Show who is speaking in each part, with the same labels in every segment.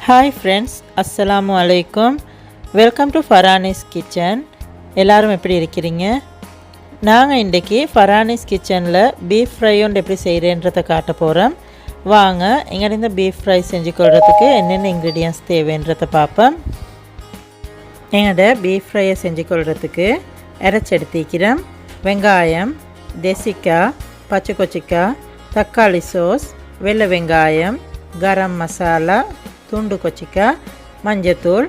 Speaker 1: Hi friends, Assalamu alaikum. Welcome to Farani's kitchen. எல்லாரும் எப்படி இருக்கீங்க? நாங்கள் இன்றைக்கி Farani's kitchenல பீஃப் ஃப்ரை ஒன்று எப்படி செய்கிறேன்றதை காட்ட போகிறோம். வாங்க எங்கள்கிட்ட இந்த பீஃப் ஃப்ரை செஞ்சு கொள்றதுக்கு என்னென்ன இன்க்ரீடியன்ட்ஸ் தேவைன்றதை பார்ப்போம். எங்கள்கிட்ட பீஃப் ஃப்ரையை செஞ்சு கொள்றதுக்கு அரைச்சி எடுத்துக்கிறோம். வெங்காயம், தேசிக்காய், பச்சை கொச்சிக்காய், தக்காளி சோஸ், வெள்ளை வெங்காயம், கரம் மசாலா, துண்டு கொச்சிக்காய், மஞ்சத்தூள்,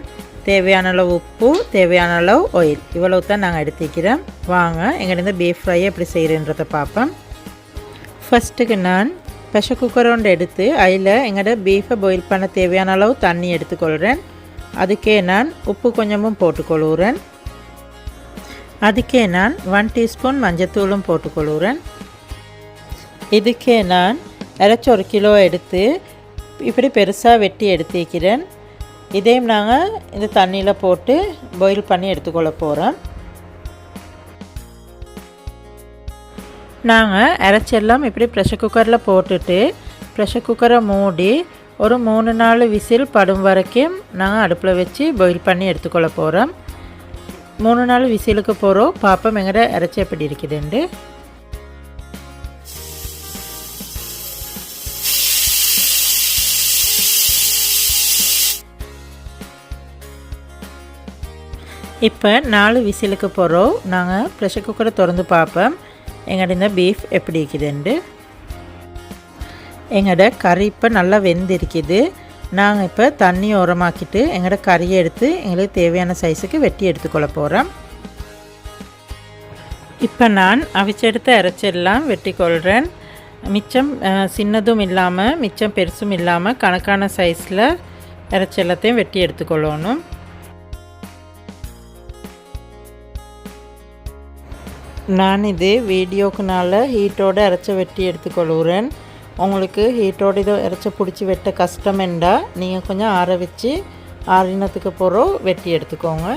Speaker 1: தேவையான அளவு உப்பு, தேவையான அளவு ஆயில், இவ்வளவு தான் நாங்கள் எடுத்துக்கிறோம். வாங்க எங்கள்கிட்ட பீஃப் ஃப்ரையை எப்படி செய்கிறேன்றதை பார்ப்போம். ஃபஸ்ட்டுக்கு நான் ப்ரெஷர் குக்கர் ஒன்று எடுத்து அதில் எங்கள்கிட்ட பீஃபை பாயில் பண்ண தேவையான அளவு தண்ணி எடுத்துக்கொள்கிறேன். அதுக்கே நான் உப்பு கொஞ்சமும் போட்டுக்கொள்கிறேன். அதுக்கே நான் 1 டீஸ்பூன் மஞ்சத்தூளும் போட்டுக்கொள்கிறேன். இதுக்கே நான் அரைச்சி 1 கிலோ எடுத்து இப்படி பெருசாக வெட்டி எடுத்துக்கிறேன். இதையும் நாங்கள் இந்த தண்ணியில் போட்டு பாயில் பண்ணி எடுத்துக்கொள்ள போகிறோம். நாங்கள் அரைச்செல்லாம் இப்படி ப்ரெஷர் குக்கரில் போட்டுட்டு ப்ரெஷர் குக்கரை மூடி ஒரு 3-4 விசில் படும் வரைக்கும் நாங்கள் அடுப்பில் வச்சு பாயில் பண்ணி எடுத்துக்கொள்ள போகிறோம். 3-4 விசிலுக்கு போகிறோம். பாப்போம் எங்கள்கிட்ட அரைச்சி எப்படி இருக்குதுண்டு. இப்போ 4 விசிலுக்கு போகிறோம். நாங்கள் ப்ரெஷர் குக்கரை திறந்து பார்ப்போம் எங்கள்கிட்ட இந்த பீஃப் எப்படி இருக்குதுண்டு. எங்களோட கறி இப்போ நல்லா வெந்திருக்குது. நாங்கள் இப்போ தண்ணி உரமாக்கிட்டு எங்களோட கறியை எடுத்து எங்களுக்கு தேவையான சைஸுக்கு வெட்டி எடுத்துக்கொள்ள போகிறோம். இப்போ நான் அவிச்செடுத்து அரைச்செல்லாம் வெட்டி கொள்கிறேன். மிச்சம் சின்னதும் இல்லாமல் மிச்சம் பெருசும் இல்லாமல் கணக்கான சைஸில் அரைச்சி எல்லாத்தையும் வெட்டி எடுத்துக்கொள்ளணும். நான் இது வீடியோக்குனால ஹீட்டோடு அரைச்சி வெட்டி எடுத்துக்கொள்கிறேன். உங்களுக்கு ஹீட்டோடு இதை அரைச்சி பிடிச்சி வெட்ட கஷ்டமெண்டா நீங்கள் கொஞ்சம் ஆற வச்சு ஆறினத்துக்கு போகிறோம் வெட்டி எடுத்துக்கோங்க.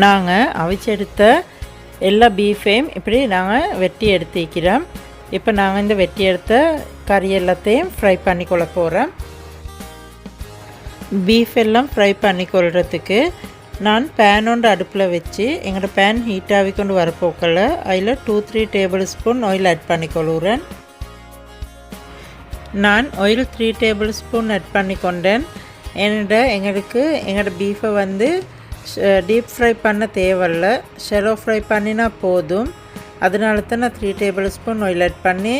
Speaker 1: நாங்கள் அவிச்செடுத்த எல்லா பீஃபையும் இப்படி நாங்கள் வெட்டி எடுத்துக்கிறோம். இப்போ நாங்கள் இந்த வெட்டி எடுத்த கறி எல்லாத்தையும் ஃப்ரை பண்ணி கொள்ள போகிறோம். பீஃப் எல்லாம் ஃப்ரை பண்ணி கொள்றதுக்கு நான் பேன் ஒன்று அடுப்பில் வச்சு எங்களோட பேன் ஹீட் ஆகி கொண்டு வரப்போக்கில் அதில் 2-3 டேபிள் ஸ்பூன் ஆயில் ஆட் பண்ணிக்கொள்கிறேன். நான் ஆயில் 3 டேபிள் ஸ்பூன் ஆட் பண்ணிக்கொண்டேன். எங்களுக்கு எங்களோட பீஃபை வந்து டீப் ஃப்ரை பண்ண தேவையில்ல, ஷெலோ ஃப்ரை பண்ணினா போதும். அதனால தான் நான் 3 டேபிள் ஸ்பூன் ஆயில் ஆட் பண்ணி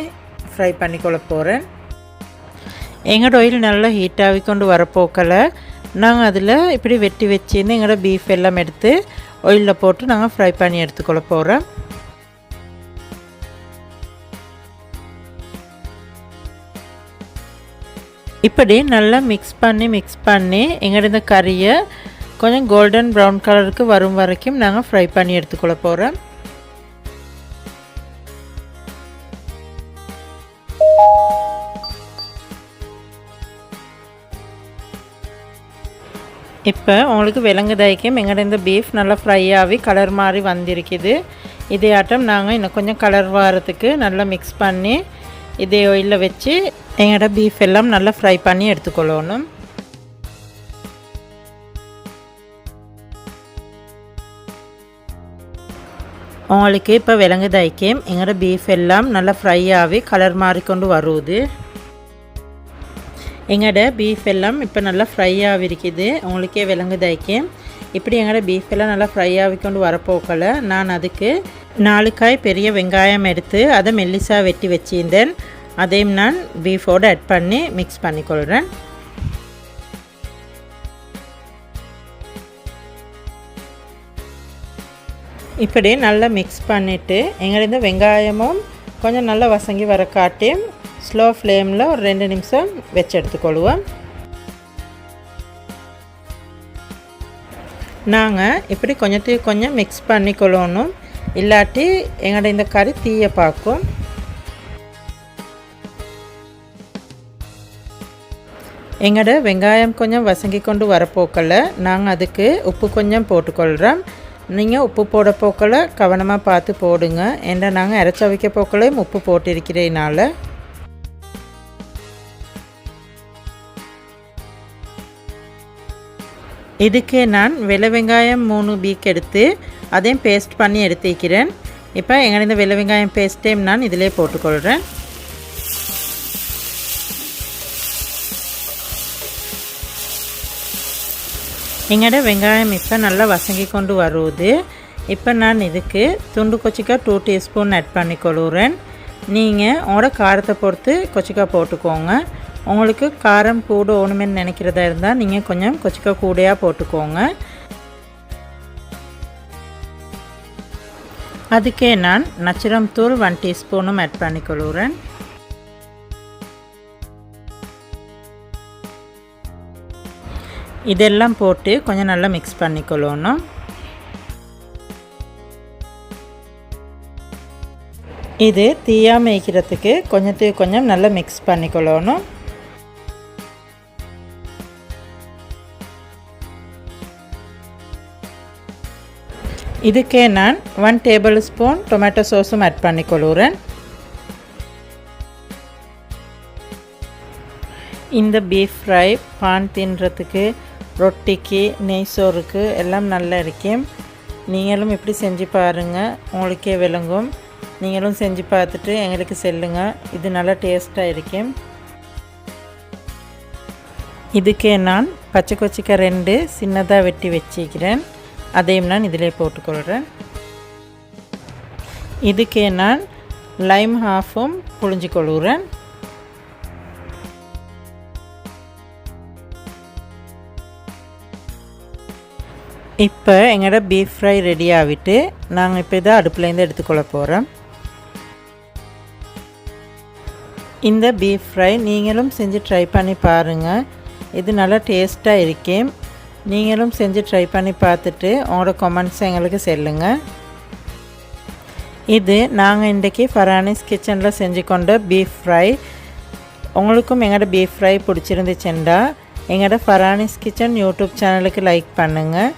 Speaker 1: ஃப்ரை பண்ணிக்கொள்ள போகிறேன். எங்களோட ஆயில் நல்லா ஹீட் ஆகி கொண்டு வரப்போக்கில் நாங்கள் அதில் இப்படி வெட்டி வச்சுருந்து எங்களோட பீஃப் எல்லாம் எடுத்து ஆயிலில் போட்டு நாங்கள் ஃப்ரை பண்ணி எடுத்துக்கொள்ள போகிறோம். இப்படி நல்லா மிக்ஸ் பண்ணி எங்களோட இந்த கறியை கொஞ்சம் கோல்டன் ப்ரௌன் கலருக்கு வரும் வரைக்கும் நாங்கள் ஃப்ரை பண்ணி எடுத்துக்கொள்ள போகிறோம். இப்போ உங்களுக்கு விலங்குதாய்க்கும் எங்கள்கிட்ட இந்த பீஃப் நல்லா ஃப்ரை ஆகி கலர் மாதிரி வந்திருக்குது. இதே ஆட்டம் நாங்கள் இன்னும் கொஞ்சம் கலர் வரத்துக்கு நல்லா மிக்ஸ் பண்ணி இதே ஆயிலில் வச்சு எங்களோட பீஃப் எல்லாம் நல்லா ஃப்ரை பண்ணி எடுத்துக்கொள்ளணும். உங்களுக்கு இப்போ விலங்குதாய்க்கும் எங்களோட பீஃப் எல்லாம் நல்லா ஃப்ரை ஆகி கலர் மாறிக்கொண்டு வருது. எங்களோட பீஃப் எல்லாம் இப்போ நல்லா ஃப்ரை ஆகிருக்குது. உங்களுக்கே விலங்குதாய்க்கும் இப்படி எங்களோட பீஃப் எல்லாம் நல்லா ஃப்ரை ஆகிக்கொண்டு வரப்போக்கல நான் அதுக்கு 4 காய் பெரிய வெங்காயம் எடுத்து அதை மெல்லிசாக வெட்டி வச்சிருந்தேன். அதையும் நான் பீஃபோடு ஆட் பண்ணி மிக்ஸ் பண்ணிக்கொள்கிறேன். இப்படி நல்லா மிக்ஸ் பண்ணிவிட்டு எங்களோட இந்த வெங்காயமும் கொஞ்சம் நல்லா வசங்கி வர காட்டியும் ஸ்லோ ஃப்ளேமில் ஒரு 2 நிமிஷம் வச்சு எடுத்துக்கொள்வோம். நாங்கள் இப்படி கொஞ்சம் மிக்ஸ் பண்ணிக்கொள்ளணும், இல்லாட்டி எங்களோட இந்த கறி தீய பார்க்கும். எங்களோட வெங்காயம் கொஞ்சம் வசங்கி கொண்டு வரப்போக்கில் நாங்கள் அதுக்கு உப்பு கொஞ்சம் போட்டுக்கொள்கிறோம். நீங்கள் உப்பு போட போக்கில் கவனமாக பார்த்து போடுங்க. ஏன்னா நாங்கள் அரைச்சி வைக்க போக்கலையும் உப்பு போட்டிருக்கிறதுனால இதுக்கு நான் வெள்ளை வெங்காயம் 3 பீக் எடுத்து அதையும் பேஸ்ட் பண்ணி எடுத்துக்கிறேன். இப்போ எங்கள் இந்த வெள்ளை வெங்காயம் பேஸ்ட்டையும் நான் இதிலே போட்டுக்கொள்கிறேன். எங்களோட வெங்காயம் இப்போ நல்லா வசங்கி கொண்டு வருவது. இப்போ நான் இதுக்கு துண்டு கொச்சிக்காய் 2 டீஸ்பூன் ஆட் பண்ணிக்கொள்கிறேன். நீங்கள் உங்களோட காரத்தை பொறுத்து கொச்சிக்காய் போட்டுக்கோங்க. உங்களுக்கு காரம் கூட ஒன்றுமேனு நினைக்கிறதா இருந்தால் நீங்கள் கொஞ்சம் கொச்சிக்காய் கூடையாக போட்டுக்கோங்க. அதுக்கே நான் நச்சரம் தூள் 1 டீஸ்பூனும் ஆட் பண்ணிக்கொள்கிறேன். இதெல்லாம் போட்டு கொஞ்சம் நல்லா மிக்ஸ் பண்ணிக்கொள்ளணும். இது தீயாமல் வைக்கிறதுக்கு கொஞ்சம் நல்லா மிக்ஸ் பண்ணிக்கொள்ளணும். இதுக்கே நான் 1 டேபிள் ஸ்பூன் டொமேட்டோ சாஸும் ஆட் பண்ணிக்கொள்கிறேன். இந்த பீஃப் ஃப்ரை பான் தின்றதுக்கு, ரொட்டிக்கு, நெய் சோறுக்கு எல்லாம் நல்லா இருக்கும். நீங்களும் இப்படி செஞ்சு பாருங்கள், உங்களுக்கே விளங்கும். நீங்களும் செஞ்சு பார்த்துட்டு எங்களுக்கு சொல்லுங்கள். இது நல்லா டேஸ்ட்டாக இருக்கும். இதுக்கே நான் பச்சை கொச்சிக்காய் 2 சின்னதாக வெட்டி வச்சுக்கிறேன். அதையும் நான் இதிலே போட்டுக்கொள்கிறேன். இதுக்கே நான் லைம் ஹாஃபும் புழிஞ்சிக்கொள்கிறேன். இப்போ எங்களோட பீஃப் ஃப்ரை ரெடி ஆகிட்டு நாங்கள் இப்போ இதை அடுப்புலேருந்து எடுத்துக்கொள்ள போகிறோம். இந்த பீஃப் ஃப்ரை நீங்களும் செஞ்சு ட்ரை பண்ணி பாருங்கள். இது நல்லா டேஸ்ட்டாக இருக்கும். நீங்களும் செஞ்சு ட்ரை பண்ணி பார்த்துட்டு உங்களோட கமெண்ட்ஸ் எங்களுக்கு சொல்லுங்கள். இது நாங்கள் இன்றைக்கி ஃபரானிஸ் கிச்சனில் செஞ்சு கொண்ட பீஃப் ஃப்ரை. உங்களுக்கும் எங்களோட பீஃப் ஃப்ரை பிடிச்சிருந்துச்சுண்டா எங்களோட ஃபரானிஸ் கிச்சன் யூடியூப் சேனலுக்கு லைக் பண்ணுங்கள்.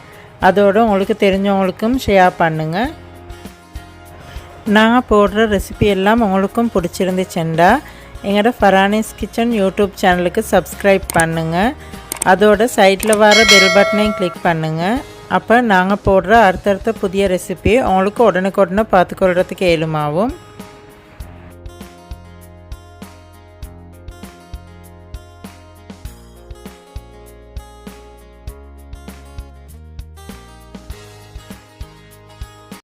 Speaker 1: அதோடு உங்களுக்கு தெரிஞ்சவங்களுக்கும் ஷேர் பண்ணுங்கள். நாங்கள் போடுற ரெசிபி எல்லாம் உங்களுக்கும் பிடிச்சிருந்துச்சுண்டா எங்களோட ஃபரானிஸ் கிச்சன் யூடியூப் சேனலுக்கு சப்ஸ்கிரைப் பண்ணுங்கள். அதோட சைடில் வர பெல் பட்டனையும் கிளிக் பண்ணுங்கள். அப்போ நாங்கள் போடுற அடுத்தடுத்த புதிய ரெசிபி உங்களுக்கு உடனுக்குடனே பார்த்துக்கொள்கிறதுக்கு ஏழுமாகும்.